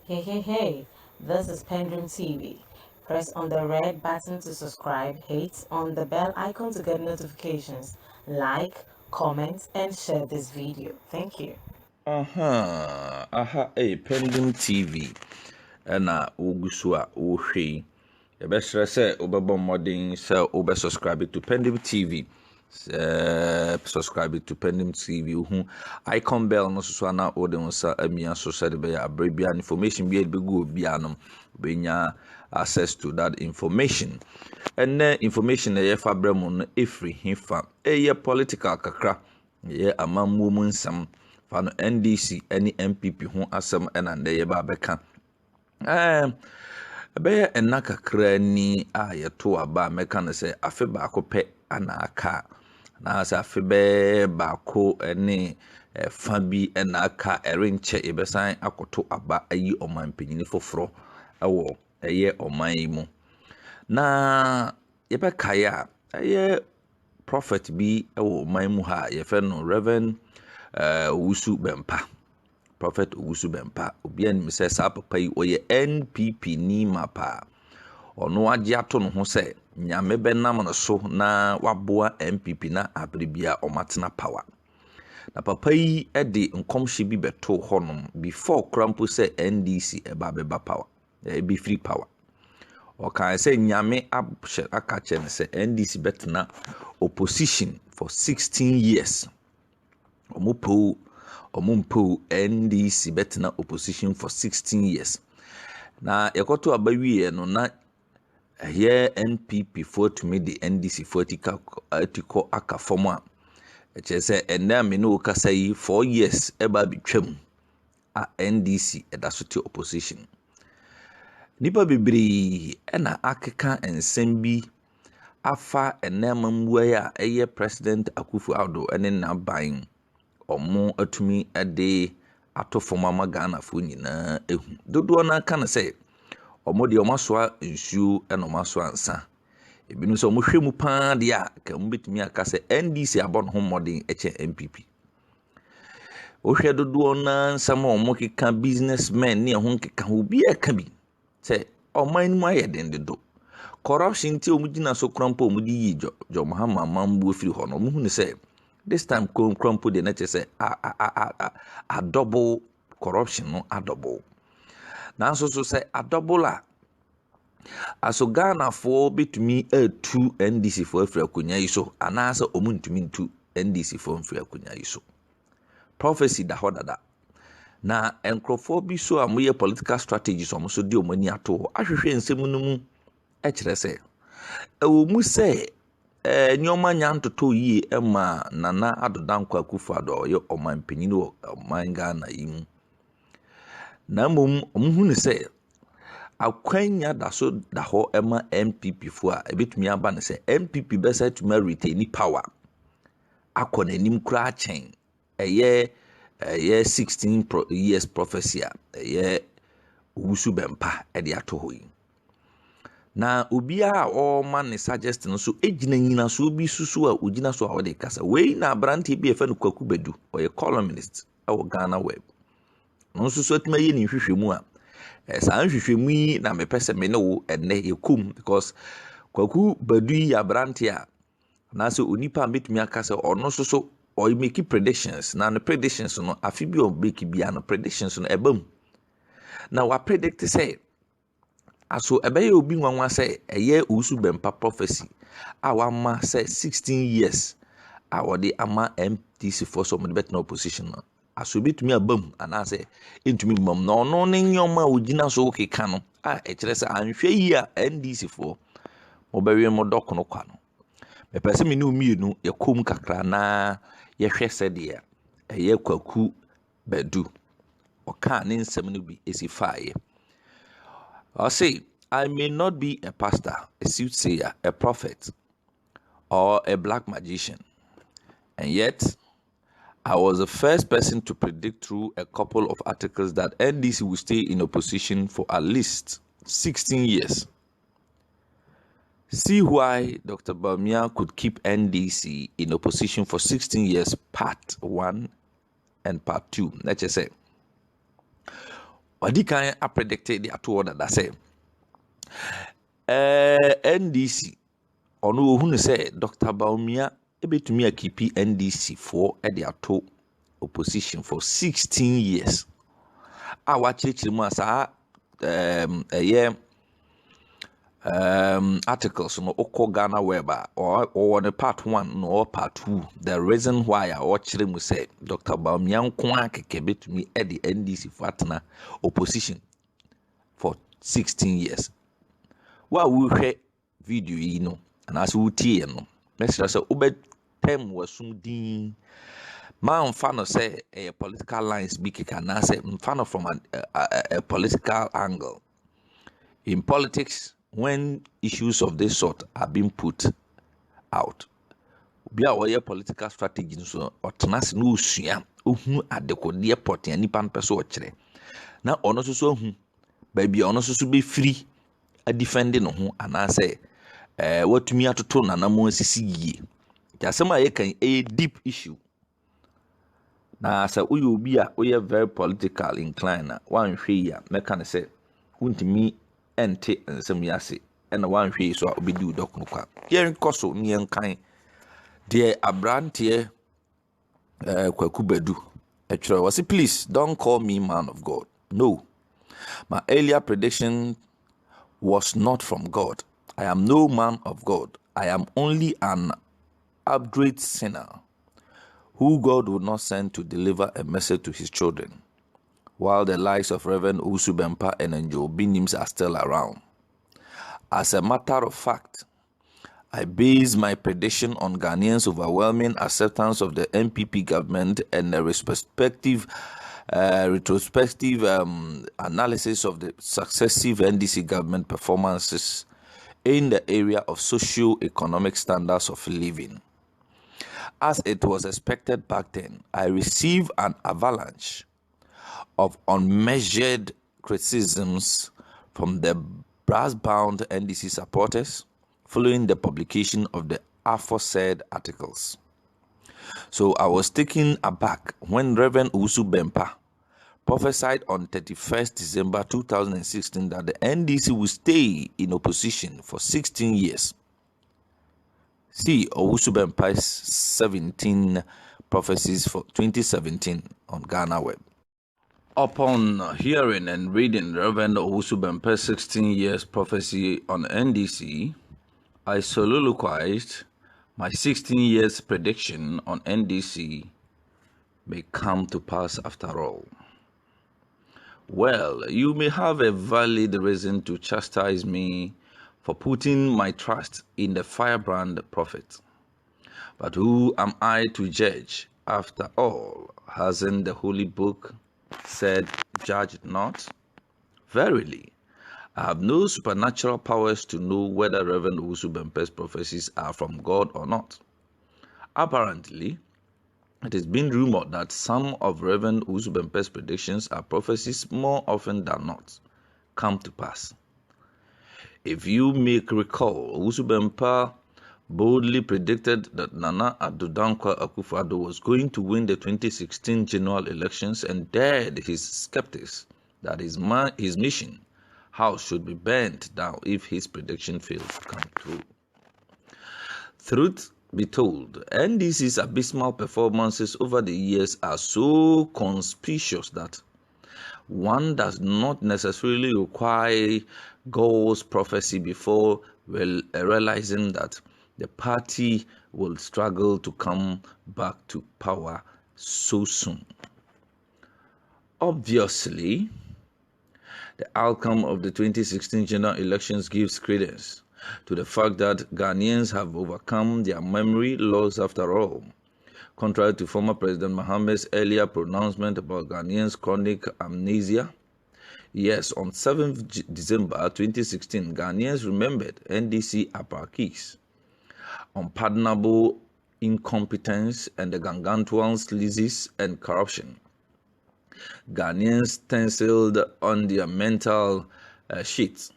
Hey, this is Pendulum TV. Press on the red button to subscribe, hit on the bell icon to get notifications, like, comment, and share this video. Thank you. Pending TV. Ɛna wogu so a wohwɛ yi. Yɛbɛsrɛ sɛ wobɛbɔ mmɔden sɛ wobɛsubscribe to Pending TV. Subscribe to Pending TV. Icon bell no so na wode wo nsa amia so sɛ de bɛyɛ abrɛ bia information bia de bɛgu obia no wobɛnya access to that information. Ɛnɛ information na yɛfa brɛ mu no ɛfiri hefa. Ɛyɛ political kakra. Ɛyɛ amammuo mu nsɛm. Fa no NDC ne MPP ho asɛm ɛna ndɛ yɛba abɛka. Ɛbɛyɛ ɛna kakra ni a yɛto aba mɛka no sɛ afe baako pɛ ana aka. Na sɛ afe bɛɛ baako ne fa bi ɛna aka ɛrenkyɛ yɛbɛsan akoto aba ayi ɔman panyini foforɔ ɛwɔ ɛyɛ ɔman yi mu. Na yɛbɛkae a ɛyɛ prophet bi ɛwɔ ɔman mu ha yɛfɛ no Reverend Owusu Bempa. Prophet Owusu Bempa. Obi anim sɛ saa papa yi ɔyɛ NPP ni mapa. Ɔno agye ato no ho sɛ nyame bɛnam no so na waboa MPP na abribia ɔmatena power. Na papa yi de nkɔmhyɛ bi bɛto hɔnom before krampo sɛ NDC ɛba bɛba power. Ɛbi free power. Ɔkae sɛ nyame ahyɛ aka kyɛ no sɛ NDC bɛtena opposition for 16 years. Omupo NDC betena opposition for 16 years. Na yakoto abawie no na here NPP for to me the NDC for article aka form a eche se ena me no kasa yi 4 years eba bitwam a NDC eda so te opposition. Nipa bebree na akeka ensem bi afa enema mbuae a eye President Akufo-Addo ene naban Omo atumi ade ato fomama Ghana fo nyina ehu dodo na aka na sɛ omo de omo soa nsuo na omo soa nsa ebinu sɛ omo hwɛ mu paa de a ka mo betumi aka sɛ NDC abɔ no ho modern ɛkyɛ MPP o hwɛ dodo na nsɛm omo keka businessmen ne ho keka ho bi aka bi sɛ ɔman mu ayɛ den dodo corruption ti omo gina so krampo omo di yi jo Mahama mambu ofiri hɔ no omo hu ne sɛ this time Krompo de nature say a double corruption no a double. Now so say a double aso Ghana for betumi two NDC for Afri Akunya iso anasa omuntumi two NDC for Afri Akunya iso. Prophecy da hodada. Na enkrofo bi so a moye political strategies omo so di omani ato ahwehwe nsem no mu e kire say ewo mu say nyoma nyantoto yi ema Nana Addo Dankwa Akufo-Addo ye oman panyin wo oman Ghana yi mu na mom omhu ne se akwanya da so da ho ema MPP fo a ebetumi aba ne se MPP besa tuma retain power akọ nanim kura chen eye 16 years prophecy eye Owusu Bempa e de ato ho yi. Na obia o man ne suggest no so ejina nyina so obi susu a ogina so a wode kasa we na brante bi efa no Kwaku Badu o ye columnist e Ghana Web no so atuma ye ni hwehwemu a saa hwehwemu yi na mepese me ne wo enne ye kum because Kwaku Badu ya brante a na so onipa metumi akasa ono so o make predictions na no predictions no afi bi o make bia no predictions no ebam na wa predict say aso ebeye obi nwanwa say eye Owusu Bempa prophecy a wama say 16 years a wode ama MDC for some betna opposition no aso betumi abam ana say entumi bam no no ne nyoma ogina so keka no a ekire say anhwe yi a NDC for obewe mo dokono kwa no me pese me ne omienu yakom kakra na ye hwe sede eye Kwaku Badu oka ne nsem no bi esifaye. I say, I may not be a pastor, a soothsayer, a prophet, or a black magician, and yet I was the first person to predict through a couple of articles that NDC will stay in opposition for at least 16 years. See why Dr. Bawumia could keep NDC in opposition for 16 years, part 1 and part 2. Let's just say, ɔdi kan a predicted the ato order that say NDC ɔno ohunu sɛ Dr. Bawumia ebetumi akipi NDC for the ato opposition for 16 years. A wakyerɛkyerɛ mu a saa articles no oko Ghana web or the part 1 no part 2 the reason why I watch mu say Dr. Bawumia nko akeke betumi at the NDC for atena opposition for 16 years. Wa we hwɛ video yi no and as we tie no mesra say obet tem wasum din man fan say a political lines bi keka na say fan from a political angle. In politics, when issues of this sort are being put out, be our political strategy so otnas no usua ohunu adekode port ani pan peso ochre na ono so hu baby ono so be free a defending no ho ana say watumi atoto nanamo asisi yie jasema ye kan a deep issue na say uyo obi a oye very political inclined na wan hwe ya meka ne say untimi ente nsem yase ena wan hwe so obedi udok no kwa yen koso ni yen kan de abrante Kwaku Bedu was please don't call me man of God. No, my earlier prediction was not from God. I am no man of God. I am only an upgrade sinner who God would not send to deliver a message to his children, while the likes of Reverend Owusu Bempah and Njo Binims are still around. As a matter of fact, I base my prediction on Ghanaians' overwhelming acceptance of the NPP government and a retrospective analysis of the successive NDC government performances in the area of socio-economic standards of living. As it was expected back then, I received an avalanche of unmeasured criticisms from the brass-bound NDC supporters following the publication of the aforesaid articles. So I was taken aback when Reverend Owusu Bempah prophesied on 31st December 2016 that the NDC will stay in opposition for 16 years. See Owusu Bempah's 17 prophecies for 2017 on Ghana Web. Upon hearing and reading Reverend Owusu Bempah's 16 years prophecy on NDC, I soliloquized my 16 years prediction on NDC may come to pass after all. Well, you may have a valid reason to chastise me for putting my trust in the firebrand prophet. But who am I to judge? After all, hasn't the Holy Book said, "Judge not"? Verily, I have no supernatural powers to know whether Reverend Owusu Bempah's prophecies are from God or not. Apparently, it has been rumored that some of Reverend Owusu Bempah's predictions are prophecies more often than not come to pass. If you may recall, Owusu Bempah boldly predicted that Nana Addo Dankwa Akufo-Addo was going to win the 2016 general elections and dared his skeptics that his mission house should be burnt down if his prediction fails to come true. Truth be told, NDC's abysmal performances over the years are so conspicuous that one does not necessarily require God's prophecy before realizing that the party will struggle to come back to power so soon. Obviously, the outcome of the 2016 general elections gives credence to the fact that Ghanaians have overcome their memory loss after all. Contrary to former President Mohammed's earlier pronouncement about Ghanaians' chronic amnesia, yes, on 7th December 2016, Ghanaians remembered NDC apartheid, unpardonable incompetence, and the gargantuan sleazes and corruption. Ghanaians stenciled on their mental sheets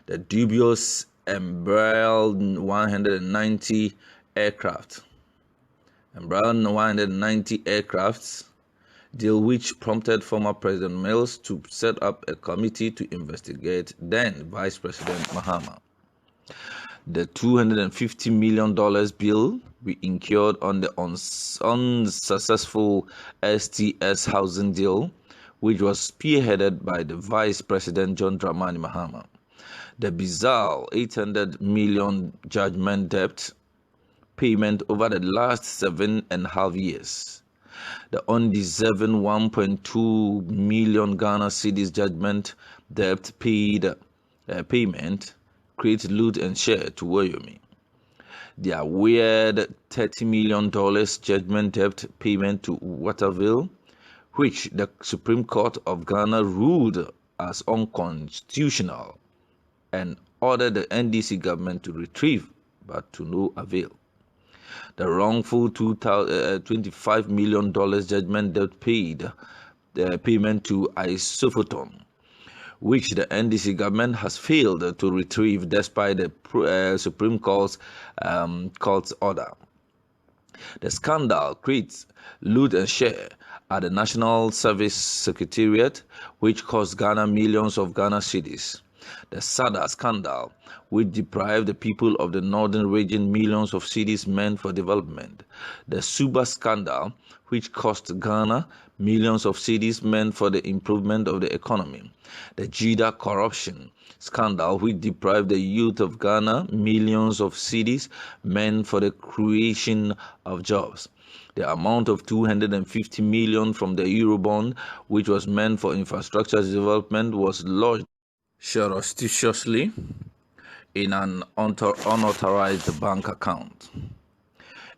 the dubious embroiled 190 aircrafts, deal which prompted former President Mills to set up a committee to investigate then Vice President Mahama. The $250 million bill we incurred on the unsuccessful STS housing deal, which was spearheaded by the Vice President John Dramani Mahama. The bizarre $800 million judgment debt payment over the last 7.5 years. The undeserving 1.2 million Ghana cedis judgment debt payment creates loot and share to Wyoming. Their weird $30 million judgment debt payment to Waterville, which the Supreme Court of Ghana ruled as unconstitutional and ordered the NDC government to retrieve, but to no avail. The wrongful $25 million judgment debt payment to Isophoton, which the NDC government has failed to retrieve despite the Supreme Court's order. The scandal creates loot and share at the National Service Secretariat, which cost Ghana millions of Ghana cedis. The SADA scandal, which deprived the people of the northern region millions of cedis meant for development. The Suba scandal, which cost Ghana millions of cedis meant for the improvement of the economy. The JIDA corruption scandal, which deprived the youth of Ghana millions of cedis meant for the creation of jobs. The amount of $250 million from the Eurobond, which was meant for infrastructure development, was lodged surreptitiously in an unauthorized bank account.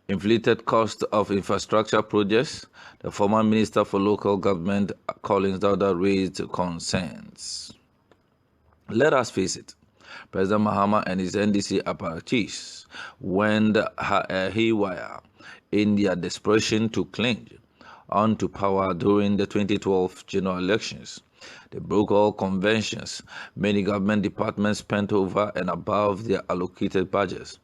Inflated cost of infrastructure projects. The former Minister for Local Government, Collins Dauda, raised concerns. Let us face it, President Mahama and his NDC apparatus went haywire in their desperation to cling onto power during the 2012 general elections. They broke all conventions. Many government departments spent over and above their allocated budgets.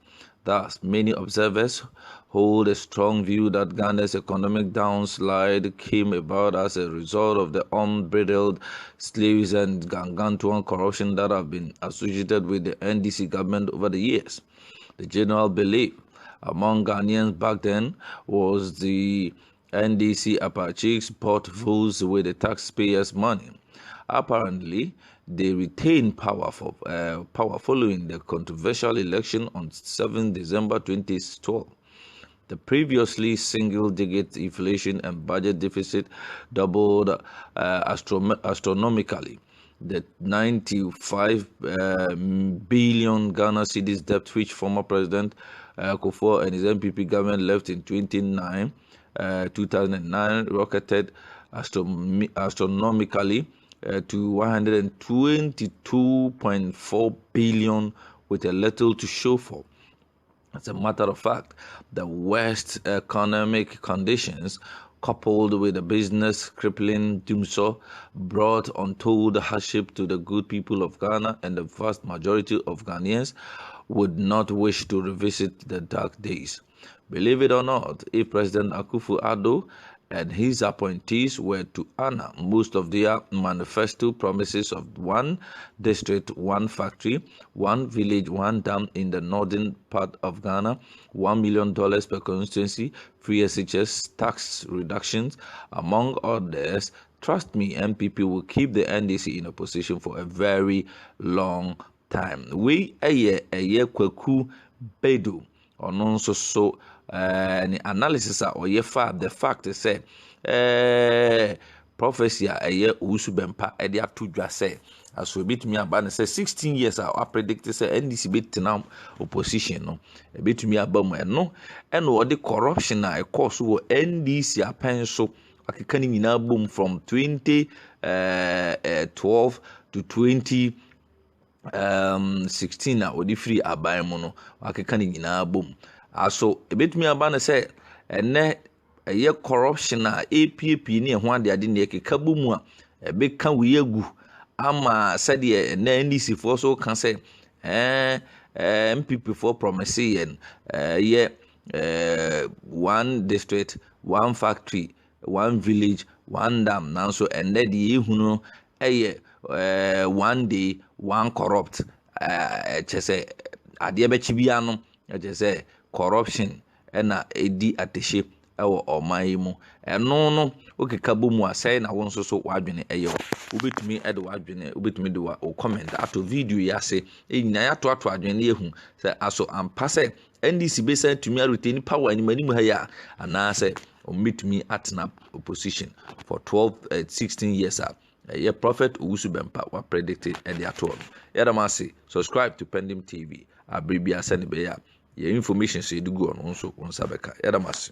Thus, many observers hold a strong view that Ghana's economic downslide came about as a result of the unbridled slaves and gargantuan corruption that have been associated with the NDC government over the years. The general belief among Ghanaians back then was the NDC apparatus bought votes with the taxpayers' money. Apparently, they retained power following the controversial election on 7 December 2012. The previously single-digit inflation and budget deficit doubled astronomically. The 95 billion Ghana cedis debt which former President Kufuor and his MPP government left in 2009 rocketed astronomically to 122.4 billion with a little to show for. As a matter of fact, the worst economic conditions coupled with the business crippling doomsday brought untold hardship to the good people of Ghana, and the vast majority of Ghanaians would not wish to revisit the dark days. Believe it or not, if President Akufo-Addo and his appointees were to honor most of their manifesto promises of one district, one factory, one village, one dam in the northern part of Ghana, $1 million per constituency, free SHS, tax reductions, among others, trust me, MPP will keep the NDC in a position for a very long time. We a Kwaku Bedu or so the analysis or the fact is said prophecy usu bempa e dia to dwa say as we bit me aba say 16 years I predict say NDC bit now opposition no e bit me aba mu eno the corruption na e cause wo NDC apenso akeka ni nyina boom from 2012 to 2016 na odi free aban mu no akeka ni nyina boom aso ebetumi aba na say ene eye corruption a APP ni ho ade ade ne ekeka bomu a ebeka wiegu ama sade na NDC for so kan say MPP for promise yen one district, one factory, one village, one dam nanso ende de ehunu eye one day one corrupt chese ade be chibia no chese corruption na edi atehye ewo oman yi mu eno no okeka bomu asai na won so wadwene eye obetumi de wadwene obetumi de wa comment ato video ya se enyina ya to adwene ehu se aso ampase NDC besa tumi retain power ni mani mu ha ya anase omitumi atena opposition for 16 years ye prophet Owusu Bempah wa predicted and the ato yadamase subscribe to Pending TV abribia send be ya information so you go on so on sabeka yadamase